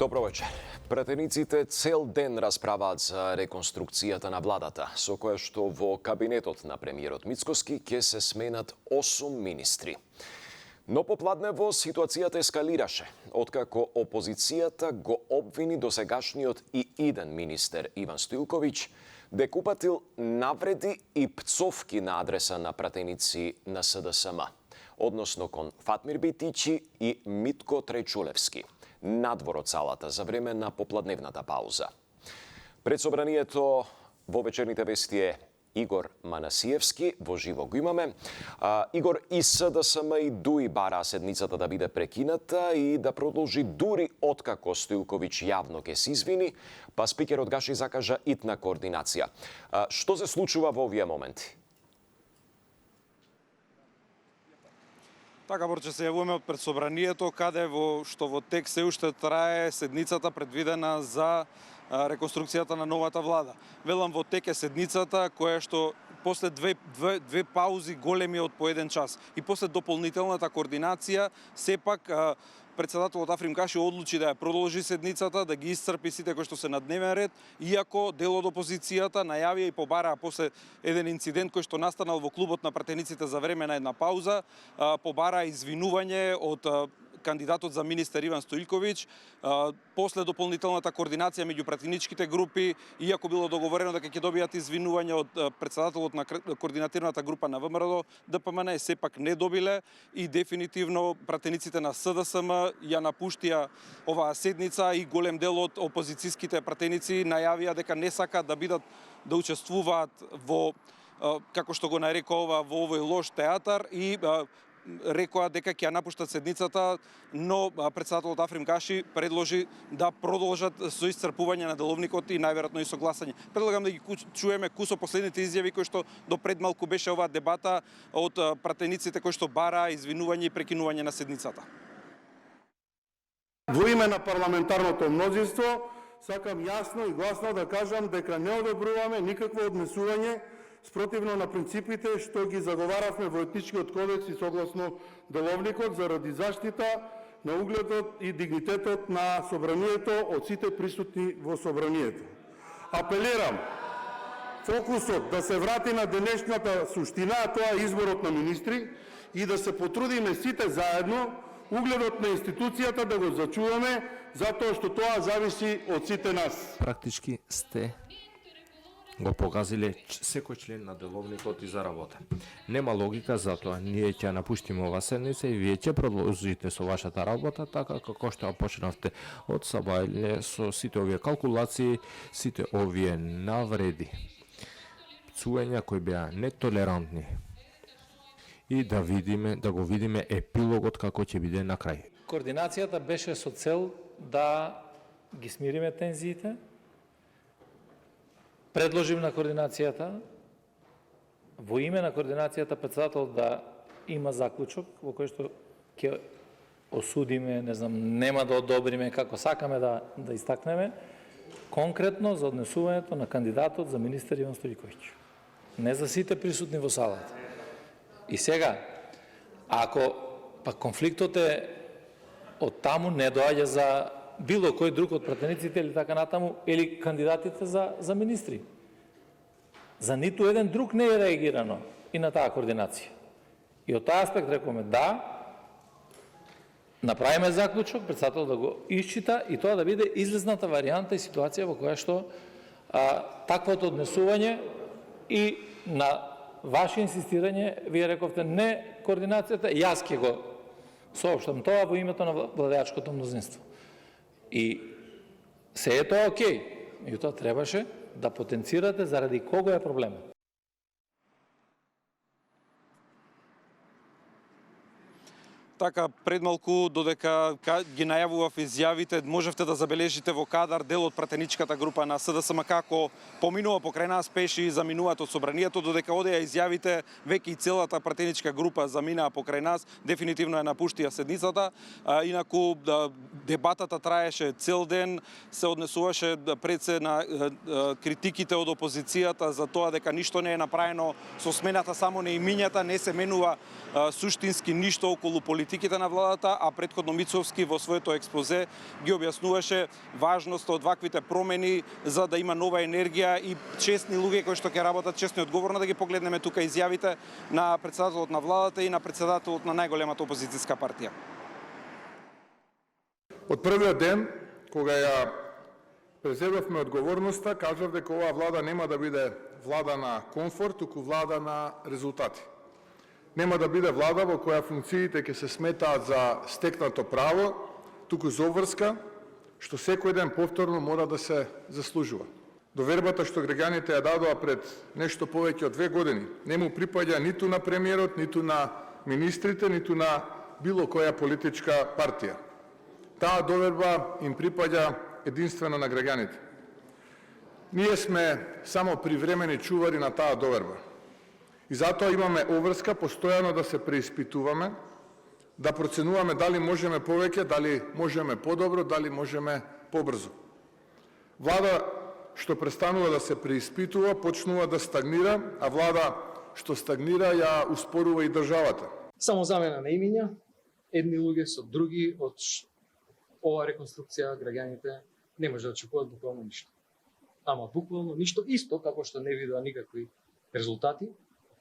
Добро вечер. Пратениците цел ден расправаат за реконструкцијата на владата, со која што во кабинетот на премиерот Мицкоски ќе се сменат 8 министри. Но попладнево ситуацијата ескалираше, откако опозицијата го обвини досегашниот и иден министер Иван Стоилковиќ дека упатил навреди и пцовки на адреса на пратеници на СДСМ, односно кон Фатмир Бејтичи и Митко Трајчулевски, надвор од салата за време на попладневната пауза. Пред собранието во вечерните вести е Игор Манасиевски, во живо го имаме. Игор, и СДСМ и ДУИ бара седницата да биде прекината и да продолжи дури откако Стоилковиќ јавно ке се извини, па спикерот Гаши закажа итна координација. Што се случува во овие моменти? Така, Борче, се јавуваме од пред собранието, каде што во тек се уште трае седницата предвидена за реконструкцијата на новата влада. Велам, во тек е седницата која што после две паузи големи од по еден час и после дополнителната координација, сепак председателот Африм Каши одлучи да ја продолжи седницата, да ги исцрпи сите кои што се на дневен ред, иако дел од опозицијата најавија и побараа после еден инцидент кој што настанал во клубот на пратениците за време на една пауза, побараа извинување од кандидатот за министер Иван Стоилковиќ, после дополнителната координација меѓу пратеничките групи, иако било договорено дека ќе добијат извинување од председателот на координативната група на ВМРО, ДПМН сепак не добиле и дефинитивно пратениците на СДСМ ја напуштија оваа седница и голем дел од опозицијските пратеници најавија дека не сакаат да учествуваат во, како што го нарекува, во овој лош театар и рекоа дека ќе ја напуштат седницата, но председателот Африм Каши предложи да продолжат со исцрпување на деловникот и најверојатно и со гласање. Предлагам да ги чуеме кусо последните изјави кои што до пред малку беше оваа дебата од пратениците кои што бараа извинување и прекинување на седницата. Во име на парламентарното мнозинство сакам јасно и гласно да кажам дека не одобруваме никакво однесување спротивно на принципите што ги заговаравме во етичкиот кодекс и согласно деловникот заради заштита на угледот и дигнитетот на собранието од сите присутни во собранието. Апелирам фокусот да се врати на денешната суштина, а тоа е изборот на министри, и да се потрудиме сите заедно угледот на институцијата да го зачуваме, затоа што тоа зависи од сите нас. Практички сте го показале секој член на деловникот и за работа. Нема логика, затоа ние ќе напуштиме ова седница и вие ќе продолжите со вашата работа така како што ја почнавте од сабајле со сите овие калкулации, сите овие навреди, пцувања кои беа нетолерантни и да го видиме епилогот како ќе биде на крај. Координацијата беше со цел да ги смириме тензиите. Предложим на координацијата, во име на координацијата, председател да има заклучок во кој што ќе осудиме, нема да одобриме, како сакаме да истакнеме, конкретно за однесувањето на кандидатот за министер Иван Стоилковиќ. Не за сите присутни во салата. И сега, ако па конфликтот е од таму, не доаѓа за било кој друг од пратениците или така натаму, или кандидатите за министри. За ниту еден друг не е реагирано и на таа координација. И од таа аспект рекоме да, направиме заклучок, председател да го исчита и тоа да биде излезната варијанта и ситуација во која што таквото однесување и на ваше инсистирање, вие рековте не координацијата, јас ќе го соопштам тоа во името на владеачкото мнозинство. И се е тоа окей, и тоа требаше да потенцирате заради кого е проблемот. Така, предмалку, додека ги најавував изјавите, можевте да забележите во кадар дел од пратеничката група на СДСМ како поминува покрај нас, пеши заминуваат од собранието, додека одеа изјавите, веќе и целата пратеничка група заминаа покрај нас, дефинитивно ја напуштија седницата. Инаку, дебатата траеше цел ден, се однесуваше пред се на критиките од опозицијата за тоа дека ништо не е направено со смената само на имињата, не се менува суштински ништо околу политиката политиките на владата, а претходно Мицовски во своето експозе ги објаснуваше важноста од ваквите промени за да има нова енергија и честни луѓе кои што ќе работат честно и одговорно. Да ги погледнеме тука изјавите на претседателот на владата и на претседателот на најголемата опозицијска партија. Од првиот ден, кога ја преземавме одговорноста, кажав дека оваа влада нема да биде влада на комфорт, туку влада на резултати. Нема да биде влада во која функциите ќе се сметаат за стекнато право, туку за обврска, што секој ден повторно мора да се заслужува. Довербата што граѓаните ја дадоа пред нешто повеќе од 2 години не му припаѓа ниту на премиерот, ниту на министрите, ниту на било која политичка партија. Таа доверба им припаѓа единствено на граѓаните. Ние сме само привремени чувари на таа доверба. И затоа имаме обврска постојано да се преиспитуваме, да проценуваме дали можеме повеќе, дали можеме подобро, дали можеме побрзо. Влада што престанува да се преиспитува, почнува да стагнира, а влада што стагнира ја успорува и државата. Само замена на имиња, едни луѓе со други, од ова реконструкција граѓаните не може да очекуваат буквално ништо. Ама буквално ништо, исто како што не видоа никакви резултати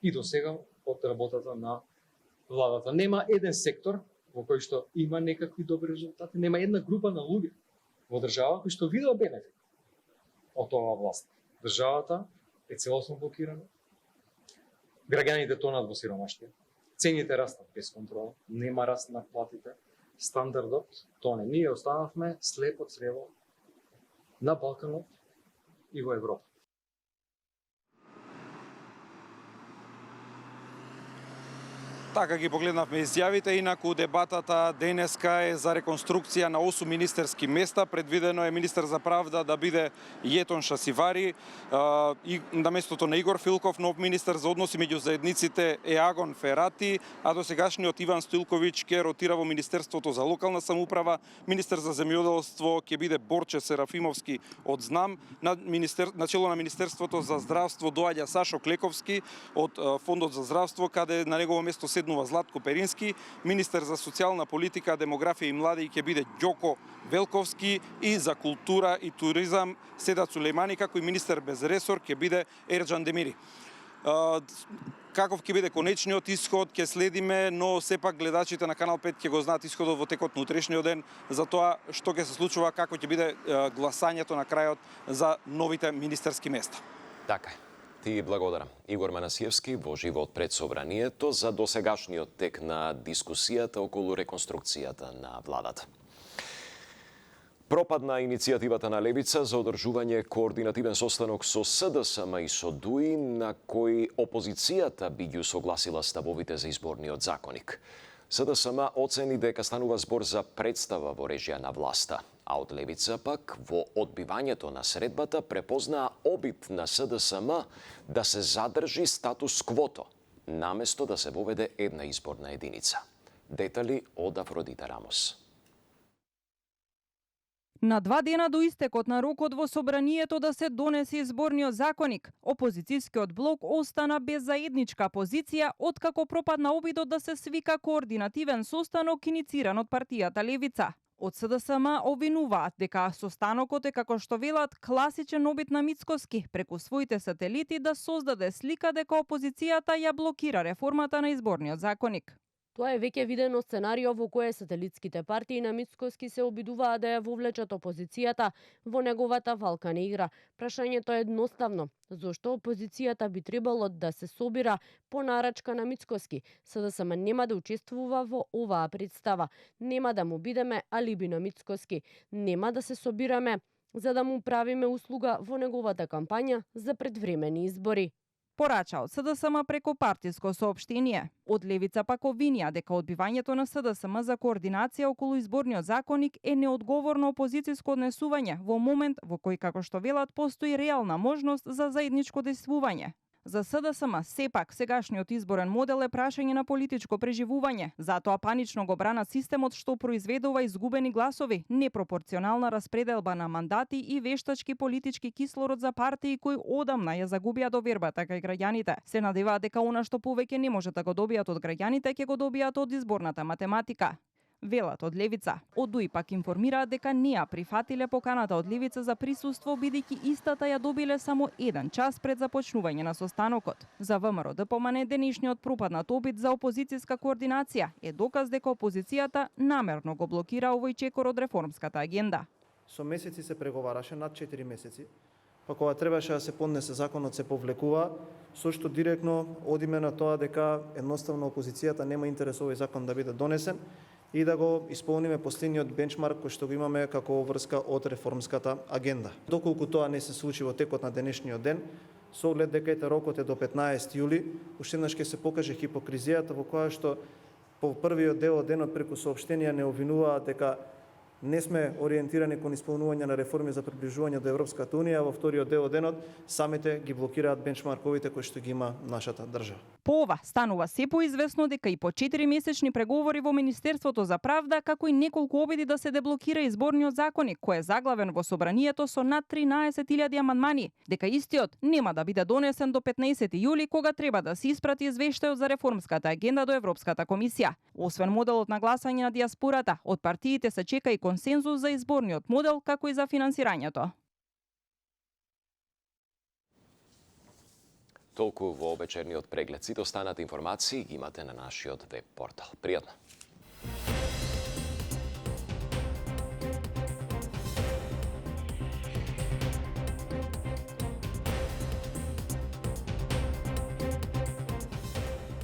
и до сега од работата на владата. Нема еден сектор во кој што има некакви добри резултати, нема една група на луѓе во држава кои што видоа бенефит од оваа власт. Државата е целосно блокирана, граѓаните тонат во сиромаштија, цените растат без контрола, нема раст на платите, стандардот тоне. Ние останавме слепо црево на Балканот и во Европа. Така ги погледнавме изјавите, инаку дебатата денеска е за реконструкција на 8 министерски места. Предвидено е министер за правда да биде Јетон Шасивари, и на местото на Игор Филков, нов министер за односи меѓу заедниците е Агон Ферати, а досегашниот Иван Стоилковиќ ќе ротира во Министерството за локална самоуправа, министер за земјоделство ќе биде Борче Серафимовски од ЗНАМ, на чело на Министерството за здравство доаѓа Сашо Клековски од Фондот за здравство, каде на негово место седнува Златко Перински, министер за социјална политика, демографија и млади ќе биде Ѓоко Велковски и за култура и туризам Седат Сулејмани, како и министер без ресор ќе биде Ерџан Демири. Каков ќе биде конечниот исход ќе следиме, но сепак гледачите на Канал 5 ќе го знаат исходот во текот на утрешниот ден за тоа што ќе се случува, како ќе биде гласањето на крајот за новите министерски места. Така е. Ти благодарам. Игор Манасиевски во живот пред Собранието за досегашниот тек на дискусијата околу реконструкцијата на владата. Пропадна иницијативата на Левица за одржување координативен состанок со СДСМ и со ДУИ, на кој опозицијата би ги согласила ставовите за изборниот законник. СДСМ оцени дека станува збор за представа во режија на власта, а од Левица пак во одбивањето на средбата препознаа обид на СДСМ да се задржи статус квото, наместо да се воведе една изборна единица. Детали од Афродита Рамос. На 2 дена до истекот на рокот во Собранието да се донесе изборниот законник, опозицијскиот блок остана без заедничка позиција откако пропадна обидот да се свика координативен состанок инициран од партијата Левица. Од СДСМ обвинуваат дека состанокот е, како што велат, класичен обид на Мицкоски преку своите сателити да создаде слика дека опозицијата ја блокира реформата на изборниот законник. Тоа е веќе видено сценарио во кое сателитските партии на Мицкоски се обидуваат да ја вовлечат опозицијата во неговата валкана игра. Прашањето е едноставно. Зошто опозицијата би требало да се собира по нарачка на Мицкоски? СДСМ нема да учествува во оваа представа. Нема да му бидеме алиби на Мицкоски. Нема да се собираме за да му правиме услуга во неговата кампања за предвремени избори. Порача од СДСМ преку партиско соопштение. Од Левица пак обвинија дека одбивањето на СДСМ за координација околу изборниот законник е неодговорно опозицијско однесување во момент во кој, како што велат, постои реална можност за заедничко действување. За СДСМ, сепак, сегашниот изборен модел е прашање на политичко преживување. Затоа панично го бранат системот што произведува изгубени гласови, непропорционална распределба на мандати и вештачки политички кислород за партии кои одамна ја загубија довербата кај граѓаните. Се надеваат дека она што повеќе не може да го добијат од граѓаните, ќе го добијат од изборната математика. Велат од Левица. Од ДУИ пак информираат дека не ја прифатиле поканата од Левица за присуство, бидејќи истата ја добиле само 1 час пред започнување на состанокот. За ВМРО ДПМН денешниот пропаднат опит за опозицијска координација е доказ дека опозицијата намерно го блокира овој чекор од реформската агенда. Со месеци се преговараше, над 4 месеци, па кога требаше да се поднесе законот се повлекува, со што директно одиме на тоа дека едноставно опозицијата нема интерес овој закон да биде донесен и да го исполниме последниот бенчмарк кој што го имаме како врска од реформската агенда. Доколку тоа не се случи во текот на денешниот ден, со оглед дека рокот е до 15 јули, уште еднаш ќе се покаже хипокризијата во која што по првиот дел од денот преку соопштенија не обвинуваат дека не сме ориентирани кон исполнување на реформи за приближување до Европската унија, во вториот дел од денот самите ги блокираат бенчмарковите кои што ги има нашата држава. По ова станува се поизвестно дека и по 4-месечни преговори во Министерството за правда, како и неколку обиди да се деблокира изборниот законник, кој е заглавен во собранието со над 13.000 амандмани, дека истиот нема да биде донесен до 15 јули, кога треба да се испрати извештајот за реформската агенда до Европската комисија. Освен моделот на гласање на диаспората, од партиите се чека и консензус за изборниот модел, како и за финансирањето. Толку во вечерниот преглед. Сите останати информации ги имате на нашиот веб портал. Пријатно!